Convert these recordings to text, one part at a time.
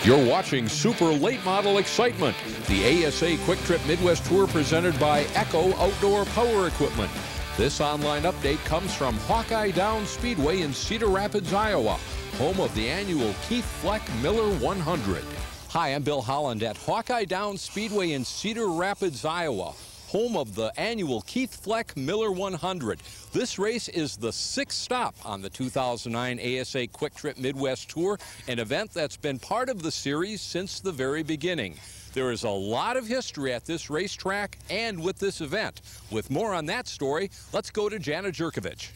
You're watching Super Late Model Excitement, the ASA Quick Trip Midwest Tour presented by Echo Outdoor Power Equipment. This online update comes from Hawkeye Downs Speedway in Cedar Rapids, Iowa, home of the annual Keith Fleck Miller 100. Hi, I'm Bill Holland at Hawkeye Downs Speedway in Cedar Rapids, Iowa, home of the annual Keith Fleck Miller 100. This race is the 6th stop on the 2009 ASA Quick Trip Midwest Tour, an event that's been part of the series since the very beginning. There is a lot of history at this racetrack and with this event. With more on that story, let's go to Jana Jerkovich.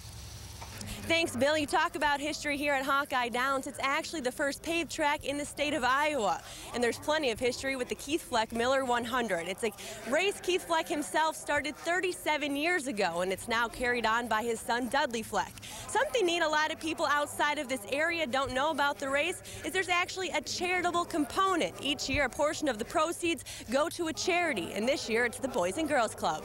Thanks, Bill. You talk about history here at Hawkeye Downs. It's actually the first paved track in the state of Iowa. And there's plenty of history with the Keith Fleck Miller 100. It's a race Keith Fleck himself started 37 years ago, and it's now carried on by his son, Dudley Fleck. Something neat a lot of people outside of this area don't know about the race is there's actually a charitable component. Each year, a portion of the proceeds go to a charity, and this year it's the Boys and Girls Club.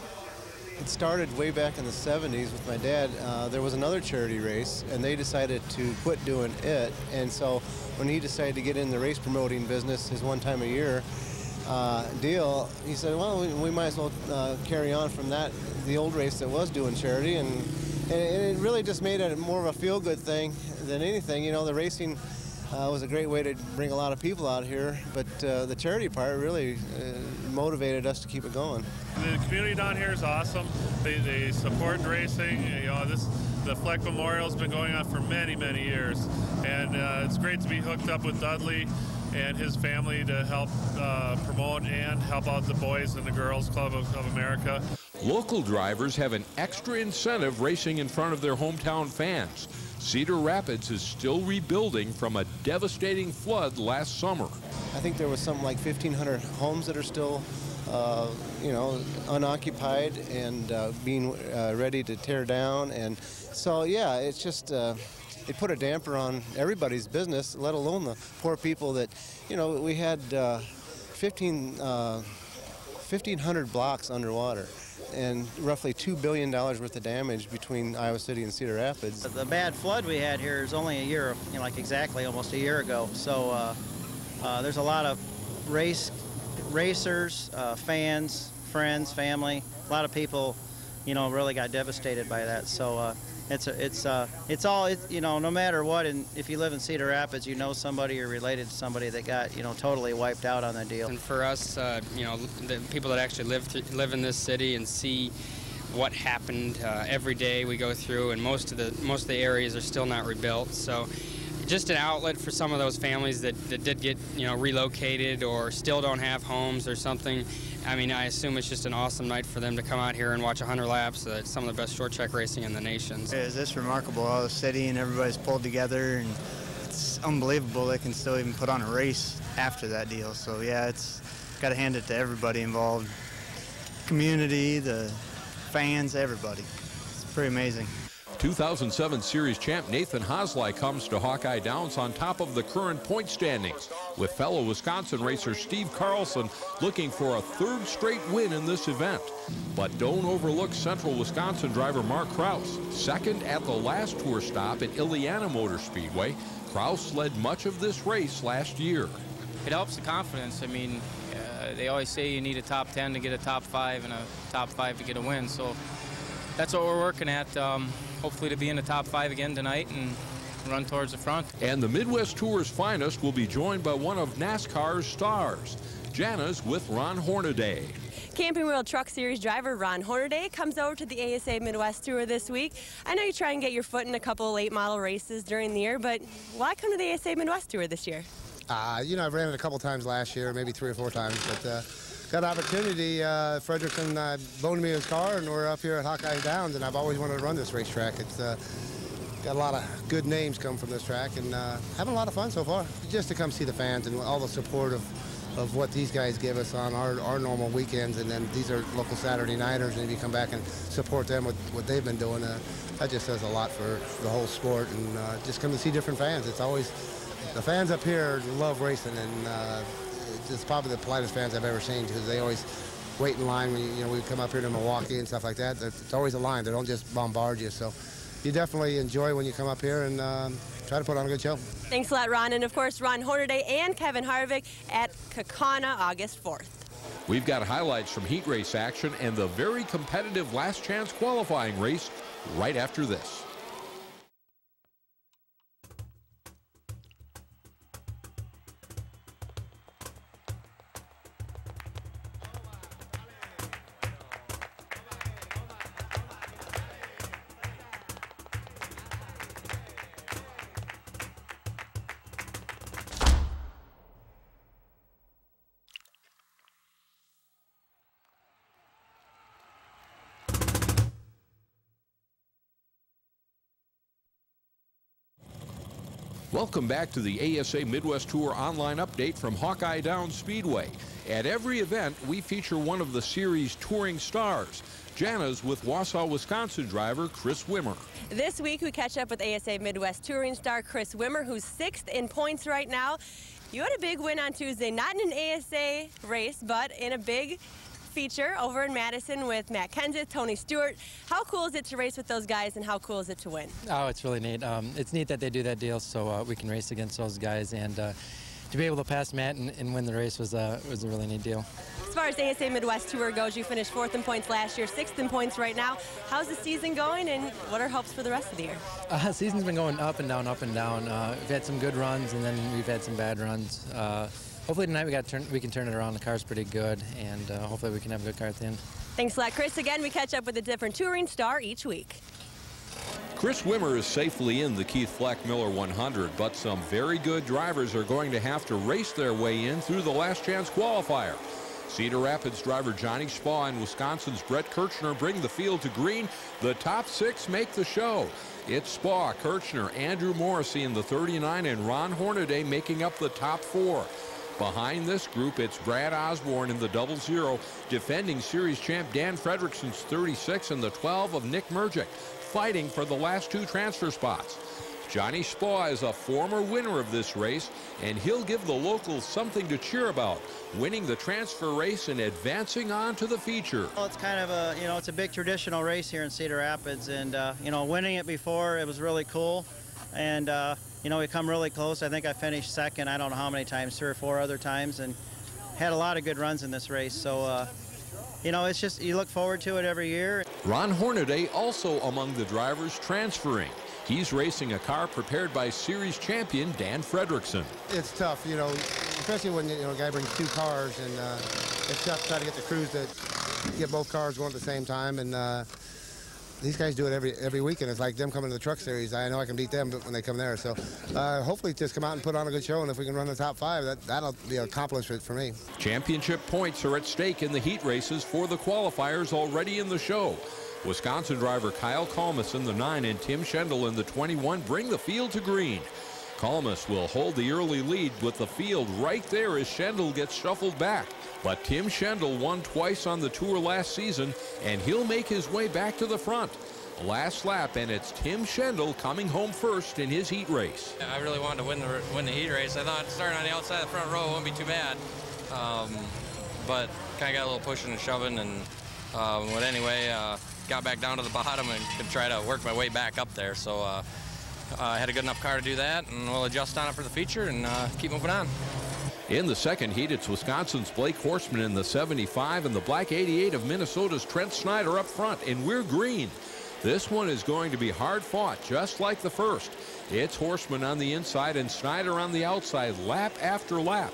It started way back in the 70s with my dad. There was another charity race, and they decided to quit doing it. And so when he decided to get in the race promoting business, his one-time-a-year deal, he said, well, we might as well carry on from that, the old race that was doing charity. And it really just made it more of a feel-good thing than anything. You know, the racing was a great way to bring a lot of people out here, but the charity part really motivated us to keep it going. The community down here is awesome. They support racing. You know, the Fleck Memorial has been going on for many, many years, and it's great to be hooked up with Dudley and his family to help promote and help out the Boys and the Girls Club of America. Local drivers have an extra incentive racing in front of their hometown fans. Cedar Rapids is still rebuilding from a devastating flood last summer. I think there was something like 1,500 homes that are still, you know, unoccupied and being ready to tear down. And so, yeah, it's just, it put a damper on everybody's business, let alone the poor people that, you know, we had 1,500 blocks underwater and roughly $2 billion worth of damage between Iowa City and Cedar Rapids. The bad flood we had here is only a year, you know, like exactly almost a year ago. So there's a lot of racers, fans, friends, family. A lot of people, you know, really got devastated by that. So it's all, you know, no matter what, and if you live in Cedar Rapids, you know somebody or related to somebody that got, you know, totally wiped out on that deal. And for us, you know, the people that actually live in this city and see what happened every day we go through, and most of the areas are still not rebuilt. So just an outlet for some of those families that did get, you know, relocated or still don't have homes or something. I mean, I assume it's just an awesome night for them to come out here and watch 100 laps. It's some of the best short track racing in the nation. It's just remarkable, all the city and everybody's pulled together, and it's unbelievable they can still even put on a race after that deal. So yeah, it's got to hand it to everybody involved, community, the fans, everybody. It's pretty amazing. 2007 Series champ Nathan Hosley comes to Hawkeye Downs on top of the current point standings, with fellow Wisconsin racer Steve Carlson looking for a 3rd straight win in this event. But don't overlook Central Wisconsin driver Mark Kraus. Second at the last tour stop at Illiana Motor Speedway, Kraus led much of this race last year. It helps the confidence. I mean, they always say you need a top 10 to get a top 5 and a top 5 to get a win. So that's what we're working at. Hopefully to be in the top 5 again tonight and run towards the front. And the Midwest Tour's finest will be joined by one of NASCAR's stars. Jana's with Ron Hornaday. Camping World Truck Series driver Ron Hornaday comes over to the ASA Midwest Tour this week. I know you try and get your foot in a couple of late model races during the year, but why come to the ASA Midwest Tour this year? You know, I've ran it a couple times last year, maybe 3 or 4 times, but got an opportunity. Frederickson loaned me his car, and we're up here at Hawkeye Downs, and I've always wanted to run this racetrack. It's got a lot of good names come from this track, and having a lot of fun so far. Just to come see the fans and all the support of what these guys give us on our normal weekends, and then these are local Saturday nighters, and if you come back and support them with what they've been doing, that just does a lot for the whole sport, and just come to see different fans. It's always, the fans up here love racing, and it's probably the politest fans I've ever seen, because they always wait in line when we come up here to Milwaukee and stuff like that. It's always a line. They don't just bombard you. So you definitely enjoy when you come up here and try to put on a good show. Thanks a lot, Ron. And of course, Ron Hornaday and Kevin Harvick at Kaukauna, August 4th. We've got highlights from heat race action and the very competitive last chance qualifying race right after this. Welcome back to the ASA Midwest Tour online update from Hawkeye Downs Speedway. At every event, we feature one of the series' touring stars. Jana's with Wausau, Wisconsin driver Chris Wimmer. This week, we catch up with ASA Midwest touring star Chris Wimmer, who's 6th in points right now. You had a big win on Tuesday, not in an ASA race, but in a big feature over in Madison with Matt Kenseth, Tony Stewart. How cool is it to race with those guys, and how cool is it to win? Oh, it's really neat. It's neat that they do that deal so we can race against those guys, and to be able to pass Matt and win the race was a really neat deal. As far as ASA Midwest Tour goes, you finished 4th in points last year, 6th in points right now. How's the season going, and what are hopes for the rest of the year? Season's been going up and down, up and down. We've had some good runs, and then we've had some bad runs. Hopefully tonight we can turn it around. The car's pretty good, and hopefully we can have a good car at the end. Thanks a lot, Chris. Again, we catch up with a different touring star each week. Chris Wimmer is safely in the Keith Fleck Miller 100, but some very good drivers are going to have to race their way in through the last chance qualifier. Cedar Rapids driver Johnny Spaw and Wisconsin's Brett Kirchner bring the field to green. The top 6 make the show. It's Spaw, Kirchner, Andrew Morrissey in the 39, and Ron Hornaday making up the top 4. Behind this group, it's Brad Osborne in the 00, defending series champ Dan Fredrickson's 36 and the 12 of Nick Merjic, fighting for the last 2 transfer spots. Johnny Spaw is a former winner of this race, and he'll give the locals something to cheer about, winning the transfer race and advancing on to the feature. Well, it's kind of a, it's a big traditional race here in Cedar Rapids, and, winning it before, it was really cool. And, we come really close. I think I finished 2nd, I don't know how many times, 3 or 4 other times, and had a lot of good runs in this race. So, it's just, you look forward to it every year. Ron Hornaday also among the drivers transferring. He's racing a car prepared by series champion Dan Fredrickson. It's tough, especially when a guy brings 2 cars, and it's tough to try to get the crews to get both cars going at the same time. And these guys do it every weekend. It's like them coming to the Truck Series. I know I can beat them when they come there. So hopefully just come out and put on a good show, and if we can run the top 5, that'll be an accomplishment for me. Championship points are at stake in the heat races for the qualifiers already in the show. Wisconsin driver Kyle Kalmus in the 9 and Tim Schendel in the 21 bring the field to green. Kalmus will hold the early lead with the field right there as Schendel gets shuffled back. But Tim Schendel won twice on the tour last season, and he'll make his way back to the front. Last lap, and it's Tim Schendel coming home first in his heat race. I really wanted to win the heat race. I thought starting on the outside of the front row wouldn't be too bad. But kind of got a little pushing and shoving, and but anyway, got back down to the bottom and could try to work my way back up there. So I had a good enough car to do that, and we'll adjust on it for the feature and keep moving on. In the second heat, it's Wisconsin's Blake Horstman in the 75 and the black 88 of Minnesota's Trent Snyder up front, and we're green. This one is going to be hard fought, just like the first. It's Horstman on the inside and Snyder on the outside, lap after lap.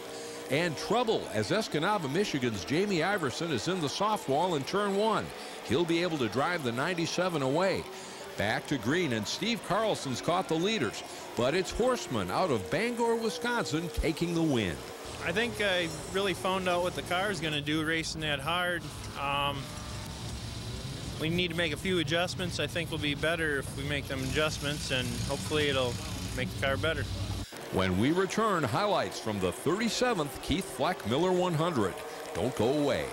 And trouble as Escanaba, Michigan's Jamie Iverson is in the soft wall in turn 1. He'll be able to drive the 97 away. Back to green, and Steve Carlson's caught the leaders. But it's Horstman out of Bangor, Wisconsin, taking the win. I think I really found out what the car is going to do racing that hard. We need to make a few adjustments. I think we'll be better if we make them adjustments, and hopefully it'll make the car better. When we return, highlights from the 37th Keith Fleck Miller 100. Don't go away.